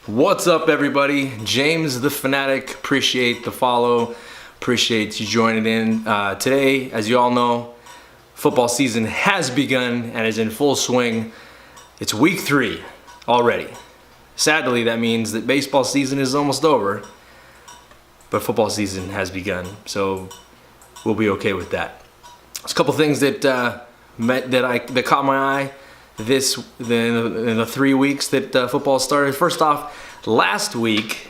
What's up, everybody? James the Fanatic. Appreciate the follow. Appreciate you joining in. Today, as you all know, football season has begun and is in full swing. It's week 3 already. Sadly, that means that baseball season is almost over, but football season has begun, so we'll be okay with that. There's a couple things that caught my eye in the 3 weeks that football started. First off, last week,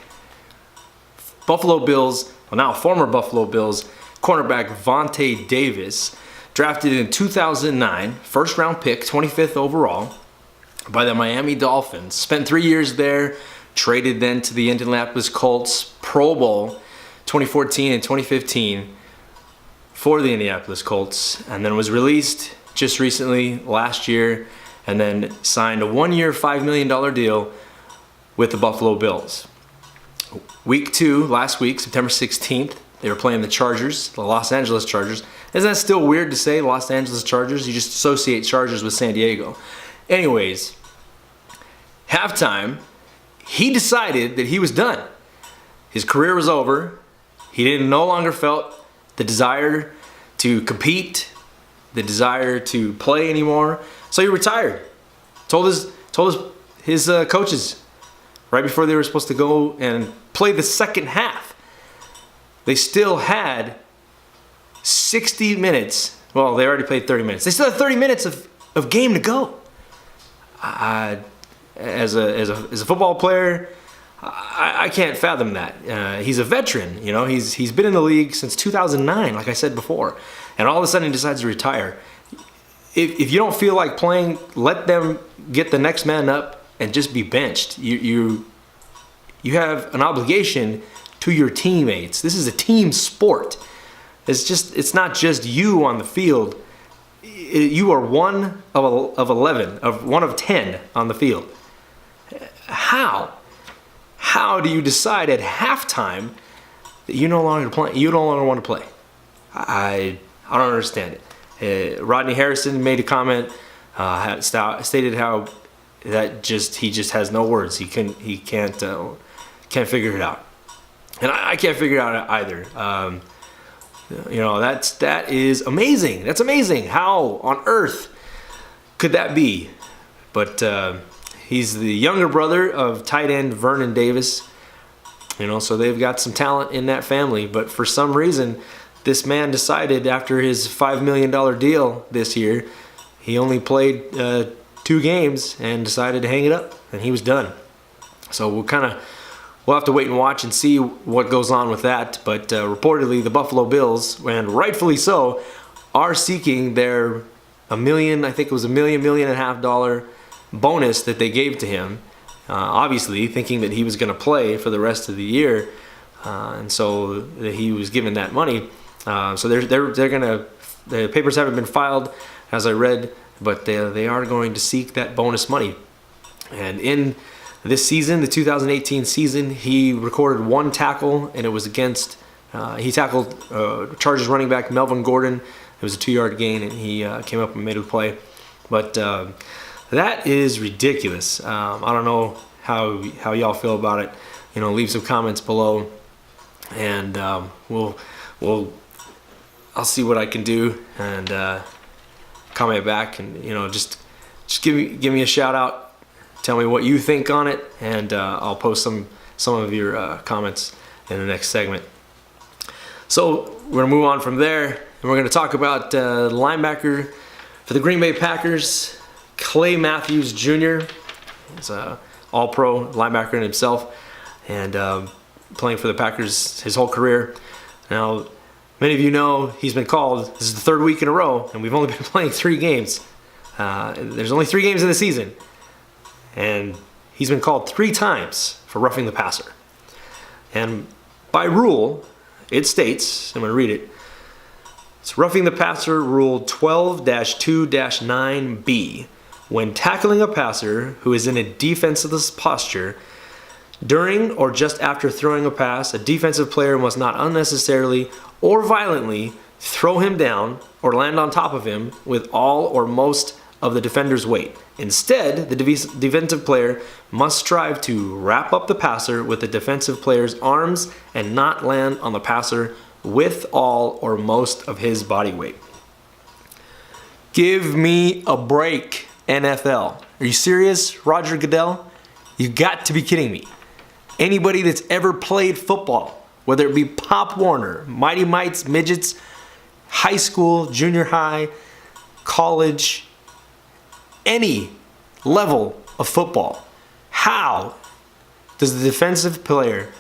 Buffalo Bills, well, now former Buffalo Bills cornerback Vontae Davis, drafted in 2009, first round pick, 25th overall, by the Miami Dolphins. Spent 3 years there, traded then to the Indianapolis Colts, Pro Bowl 2014 and 2015 for the Indianapolis Colts, and then was released just recently, last year, and then signed a 1-year, $5 million deal with the Buffalo Bills. Week 2, last week, September 16th, they were playing the Chargers, the Los Angeles Chargers. Isn't that still weird to say, Los Angeles Chargers? You just associate Chargers with San Diego. Anyways, halftime, he decided that he was done. His career was over. He no longer felt the desire to compete, the desire to play anymore. So he retired. Told his coaches right before they were supposed to go and play the second half. They still had 60 minutes. Well, they already played 30 minutes. They still had 30 minutes of game to go. As a football player, I can't fathom that. He's a veteran, you know. He's been in the league since 2009, like I said before, and all of a sudden he decides to retire. If you don't feel like playing, let them get the next man up and just be benched. You have an obligation to your teammates. This is a team sport. It's not just you on the field. You are one of 11, one of 10 on the field. How do you decide at halftime that you no longer want to play? I don't understand it. Rodney Harrison made a comment, stated how that he just has no words. He can't figure it out, and I can't figure it out either. That is amazing. That's amazing. How on earth could that be? But he's the younger brother of tight end Vernon Davis. So they've got some talent in that family. But for some reason, this man decided after his $5 million deal this year, he only played 2 games and decided to hang it up, and he was done. So we'll have to wait and watch and see what goes on with that. But reportedly, the Buffalo Bills, and rightfully so, are seeking their $1 million, I think it was $1.5 million bonus that they gave to him. Obviously, thinking that he was going to play for the rest of the year, and so he was given that money. So they're gonna. The papers haven't been filed, as I read, but they are going to seek that bonus money. And in this season, the 2018 season, he recorded 1 tackle, and it was against. He tackled Chargers running back Melvin Gordon. It was a 2-yard gain, and he came up and made a play. But that is ridiculous. I don't know how y'all feel about it. Leave some comments below, and I'll see what I can do and comment back, and just give me a shout out. Tell me what you think on it, and I'll post some of your comments in the next segment. So we're gonna move on from there, and we're gonna talk about linebacker for the Green Bay Packers, Clay Matthews Jr. He's an all-pro linebacker in himself, and playing for the Packers his whole career. Now, many of you know he's been called. This is the 3rd week in a row, and we've only been playing 3 games. There's only 3 games in the season, and he's been called 3 times for roughing the passer. And by rule, it states, I'm going to read it, it's roughing the passer rule 12-2-9B. When tackling a passer who is in a defensive posture, during or just after throwing a pass, a defensive player must not unnecessarily or violently throw him down or land on top of him with all or most of the defender's weight. Instead, the defensive player must strive to wrap up the passer with the defensive player's arms and not land on the passer with all or most of his body weight. Give me a break, NFL. Are you serious, Roger Goodell? You got to be kidding me. Anybody that's ever played football, whether it be Pop Warner, Mighty Mites, midgets, high school, junior high, college, any level of football, how does the defensive player,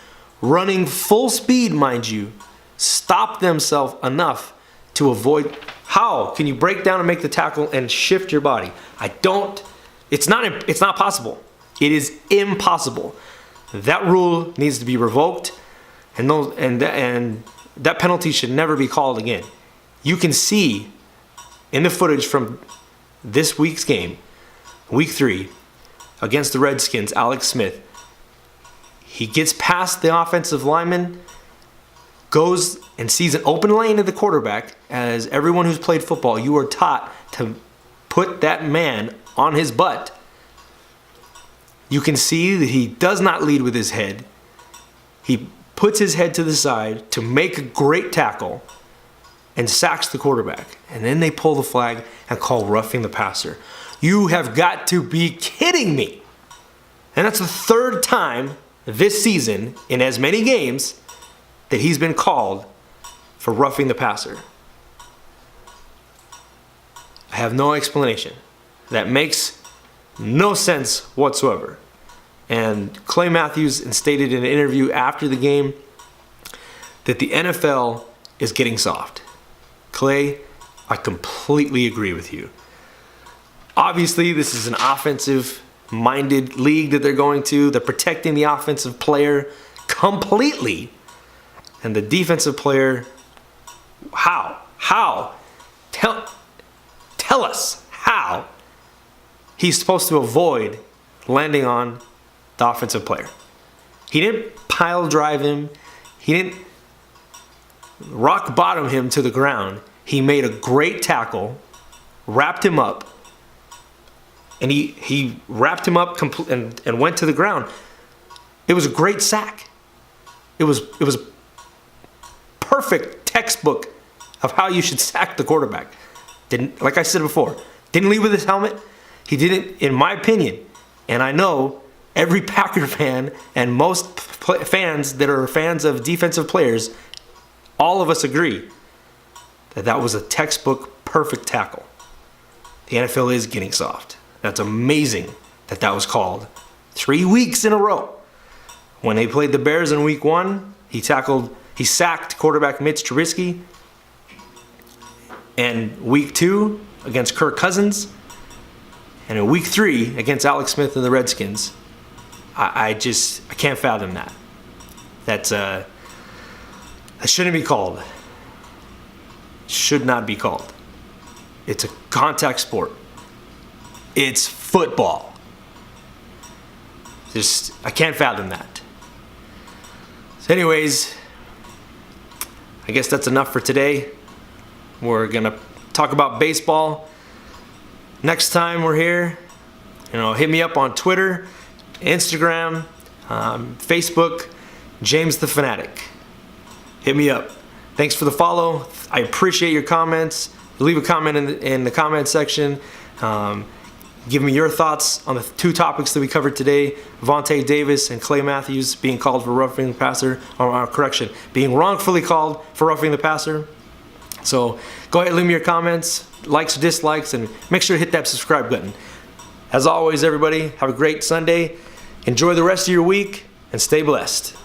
running full speed, mind you, stop themselves enough to avoid? How can you break down and make the tackle and shift your body? It's not possible. It is impossible. That rule needs to be revoked, and that penalty should never be called again. You can see in the footage from this week's game, week 3, against the Redskins, Alex Smith, he gets past the offensive lineman, goes and sees an open lane to the quarterback. As everyone who's played football, you are taught to put that man on his butt. You can see that he does not lead with his head. He puts his head to the side to make a great tackle and sacks the quarterback. And then they pull the flag and call roughing the passer. You have got to be kidding me. And that's the third time this season in as many games that he's been called for roughing the passer. I have no explanation. That makes no sense whatsoever. And Clay Matthews stated in an interview after the game that the NFL is getting soft. Clay, I completely agree with you. Obviously, this is an offensive-minded league that they're going to. They're protecting the offensive player completely. And the defensive player, how? Tell us how he's supposed to avoid landing on the offensive player. He didn't pile drive him. He didn't rock bottom him to the ground. He made a great tackle, wrapped him up, and he wrapped him up and went to the ground. It was a great sack. It was perfect textbook of how you should sack the quarterback. Like I said before, didn't leave with his helmet. He didn't, in my opinion, and I know every Packer fan and most fans that are fans of defensive players, all of us agree that was a textbook perfect tackle. The NFL is getting soft. That's amazing that was called 3 weeks in a row. When they played the Bears in week 1, he sacked quarterback Mitch Trubisky. And week 2 against Kirk Cousins. And in week 3 against Alex Smith and the Redskins. I can't fathom that. That shouldn't be called. Should not be called. It's a contact sport. It's football. I can't fathom that. So anyways, I guess that's enough for today. We're going to talk about baseball next time we're here. Hit me up on Twitter, Instagram, Facebook, James the Fanatic. Hit me up. Thanks for the follow. I appreciate your comments. Leave a comment in the comment section. Give me your thoughts on the 2 topics that we covered today. Vontae Davis and Clay Matthews being called for roughing the passer, being wrongfully called for roughing the passer. So go ahead and leave me your comments, likes or dislikes, and make sure to hit that subscribe button. As always, everybody, have a great Sunday. Enjoy the rest of your week and stay blessed.